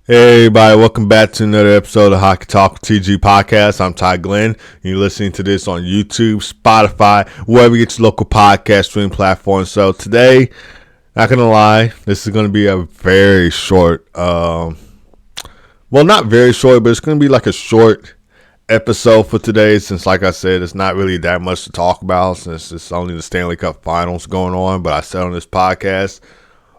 Hey everybody, welcome back to another episode of Hockey Talk TG Podcast. I'm Ty Glenn. You're listening to this on YouTube, Spotify, wherever you get your local podcast streaming platform. So today, not gonna lie, this is gonna be a very short, well, not very short, but it's gonna be like a short episode for today. Since, like I said, it's not really that much to talk about since it's only the Stanley Cup Finals going on. But I said on this podcast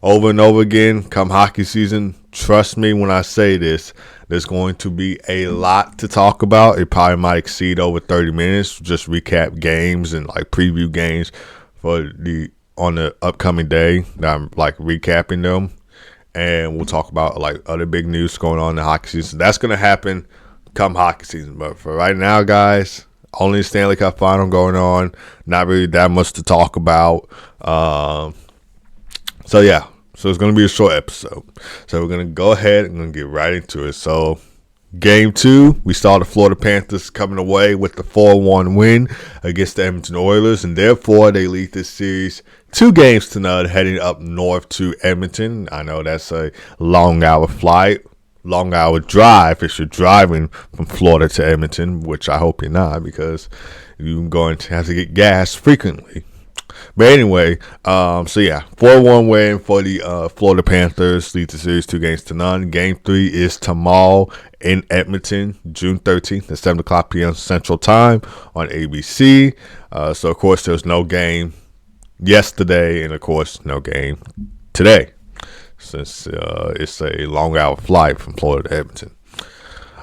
over and over again, come hockey season, trust me when I say this, there's going to be a lot to talk about. It probably might exceed over 30 minutes, just recap games and like preview games for on the upcoming day that I'm like recapping them. And we'll talk about like other big news going on in the hockey season. That's going to happen come hockey season. But for right now, guys, only the Stanley Cup Final going on. Not really that much to talk about. So it's going to be a short episode. So we're going to go ahead and going to get right into it. So game 2, we saw the Florida Panthers coming away with the 4-1 win against the Edmonton Oilers. And therefore, they lead this series 2-0 heading up north to Edmonton. I know that's a long hour flight, long hour drive if you're driving from Florida to Edmonton, which I hope you're not because you're going to have to get gas frequently. But anyway, 4-1 win for the Florida Panthers, lead the series 2-0. Game 3 is tomorrow in Edmonton, June 13th at 7 o'clock p.m. Central Time on ABC. So, of course, there's no game yesterday and, of course, no game today since it's a long hour flight from Florida to Edmonton.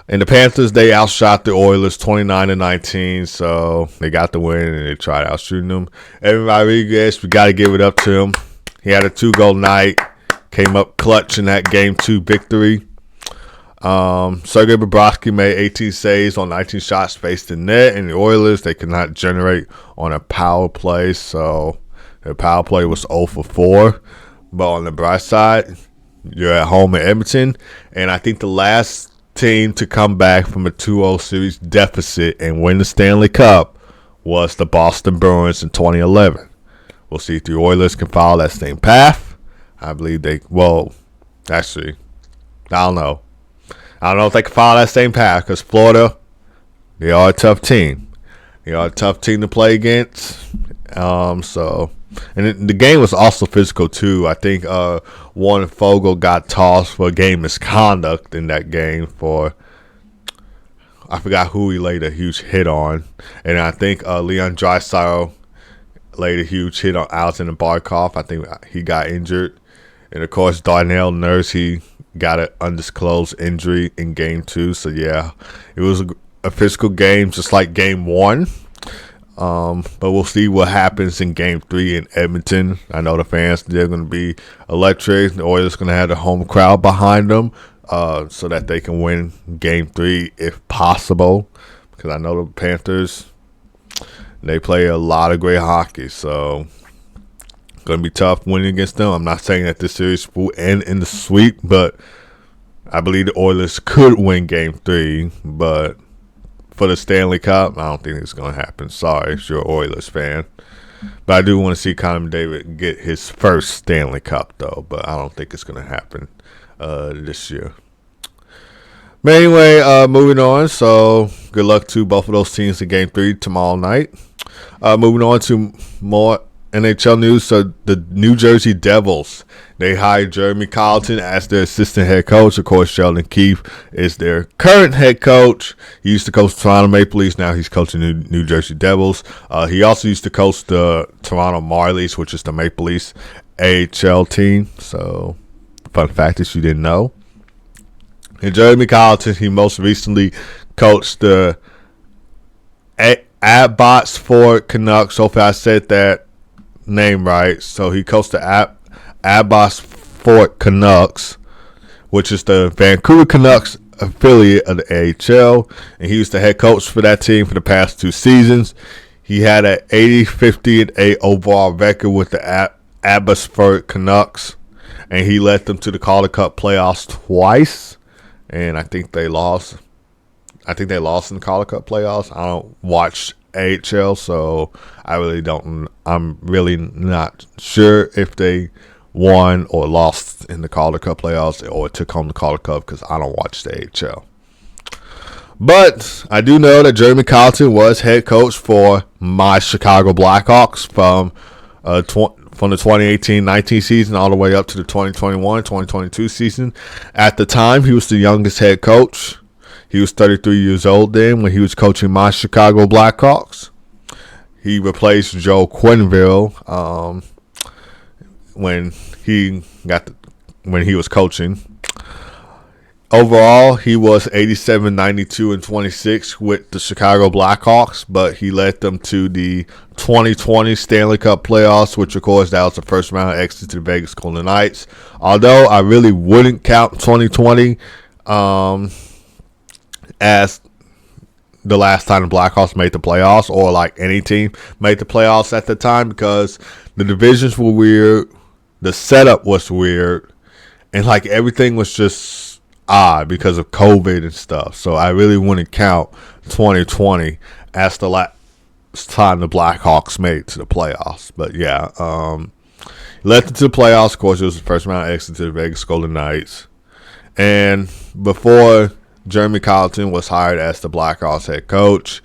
And the Panthers, they outshot the Oilers 29-19, so they got the win and they tried outshooting them. Evan Rodriguez, we got to give it up to him. He had a 2-goal night, came up clutch in that Game 2 victory. Sergei Bobrovsky made 18 saves on 19 shots faced in net, and the Oilers, they could not generate on a power play, so their power play was 0 for 4. But on the bright side, you're at home in Edmonton, and I think the last team to come back from a 2-0 series deficit and win the Stanley Cup was the Boston Bruins in 2011. We'll see if the Oilers can follow that same path. I believe actually, I don't know. I don't know if they can follow that same path because Florida, they are a tough team. They are a tough team to play against. And the game was also physical too. I think Warren Fogle got tossed for game misconduct in that game for I forgot who he laid a huge hit on, and I think Leon Draisaitl laid a huge hit on Alexander Barkov. I think he got injured, and of course Darnell Nurse, he got an undisclosed injury in game 2. So yeah, it was a physical game just like game 1. But we'll see what happens in Game 3 in Edmonton. I know the fans, they're going to be electric. The Oilers going to have the home crowd behind them so that they can win Game 3 if possible. Because I know the Panthers, they play a lot of great hockey. So going to be tough winning against them. I'm not saying that this series will end in the sweep, but I believe the Oilers could win Game 3. But for the Stanley Cup, I don't think it's going to happen. Sorry if you're an Oilers fan. But I do want to see Connor McDavid get his first Stanley Cup, though. But I don't think it's going to happen this year. But anyway, moving on. So good luck to both of those teams in Game 3 tomorrow night. Moving on to more NHL news. So the New Jersey Devils, they hired Jeremy Colleton as their assistant head coach. Of course, Sheldon Keefe is their current head coach. He used to coach Toronto Maple Leafs. Now he's coaching the New Jersey Devils. He also used to coach the Toronto Marlies, which is the Maple Leafs AHL team. So, fun fact that you didn't know. And Jeremy Colleton, he most recently coached the Abbotsford Canucks. Hopefully I said that name right. So he coached the Abbotsford Canucks, which is the Vancouver Canucks affiliate of the AHL, and he was the head coach for that team for the past 2 seasons. He had an 80-50-8 overall record with the Abbotsford Canucks, and he led them to the Calder Cup playoffs twice, and I think they lost. I think they lost in the Calder Cup playoffs. I don't watch AHL, so I really don't. I'm really not sure if they won or lost in the Calder Cup playoffs or took home the Calder Cup because I don't watch the AHL. But I do know that Jeremy Colleton was head coach for my Chicago Blackhawks from the 2018-19 season all the way up to the 2021-2022 season. At the time, he was the youngest head coach. He was 33 years old then when he was coaching my Chicago Blackhawks. He replaced Joe Quenneville when he was coaching. Overall, he was 87, 92, and 26 with the Chicago Blackhawks, but he led them to the 2020 Stanley Cup playoffs, which, of course, that was the first round exit to the Vegas Golden Knights. Although I really wouldn't count 2020 as the last time the Blackhawks made the playoffs, or like any team made the playoffs at the time, because the divisions were weird, the setup was weird, and like everything was just odd because of COVID and stuff. So I really wouldn't count 2020 as the last time the Blackhawks made it to the playoffs. But yeah, led them to the playoffs. Of course, it was the first round exit to the Vegas Golden Knights. And before Jeremy Colleton was hired as the Blackhawks head coach,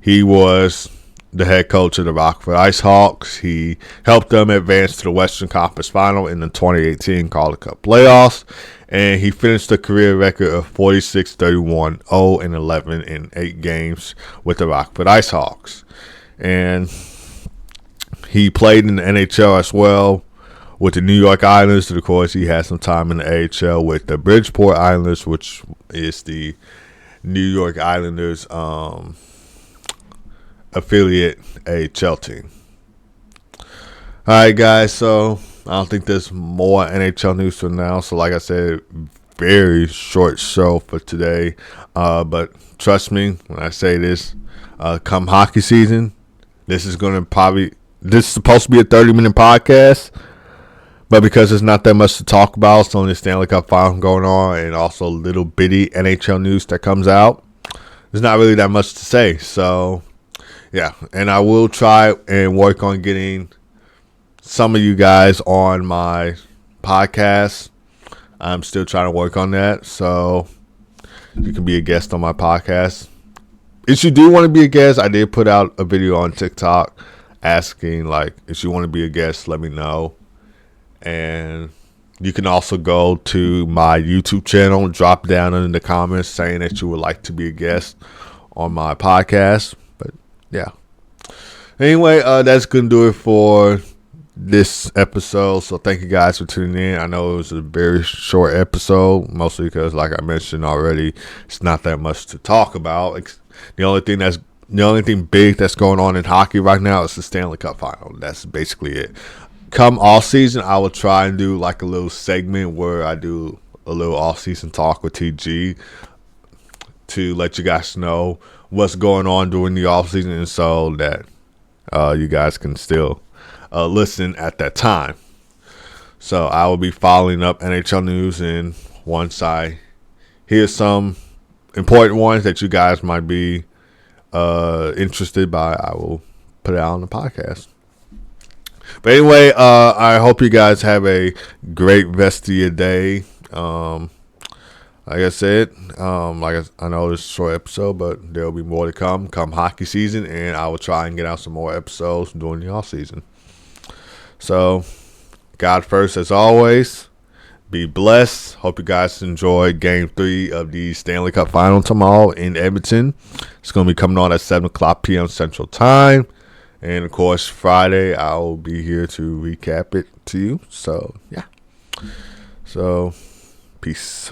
he was the head coach of the Rockford IceHawks. He helped them advance to the Western Conference Final in the 2018 Calder Cup playoffs. And he finished a career record of 46, 31, 0, and 11 in 8 games with the Rockford IceHawks. And he played in the NHL as well with the New York Islanders. And of course, he had some time in the AHL with the Bridgeport Islanders, which is the New York Islanders affiliate AHL team. All right, guys, so I don't think there's more NHL news for now. So like I said, very short show for today. But trust me when I say this, come hockey season, this is supposed to be a 30-minute podcast. But because there's not that much to talk about, it's only the Stanley Cup Final going on and also little bitty NHL news that comes out, there's not really that much to say. So yeah, and I will try and work on getting some of you guys on my podcast. I'm still trying to work on that, so you can be a guest on my podcast. If you do want to be a guest, I did put out a video on TikTok asking, like, if you want to be a guest, let me know. And you can also go to my YouTube channel, drop down in the comments saying that you would like to be a guest on my podcast. But yeah. Anyway, that's going to do it for this episode. So thank you guys for tuning in. I know it was a very short episode, mostly because, like I mentioned already, it's not that much to talk about. The only thing big that's going on in hockey right now is the Stanley Cup Final. That's basically it. Come off season, I will try and do like a little segment where I do a little off season talk with TG to let you guys know what's going on during the off season, and so that you guys can still listen at that time. So I will be following up NHL news, and once I hear some important ones that you guys might be interested by, I will put it out on the podcast. But anyway, I hope you guys have a great rest of your day. Like I said, I know this is a short episode, but there will be more to come hockey season, and I will try and get out some more episodes during the off season. So, God first as always. Be blessed. Hope you guys enjoy Game 3 of the Stanley Cup Final tomorrow in Edmonton. It's going to be coming on at 7 o'clock p.m. Central Time. And, of course, Friday, I will be here to recap it to you. So, yeah. So, peace.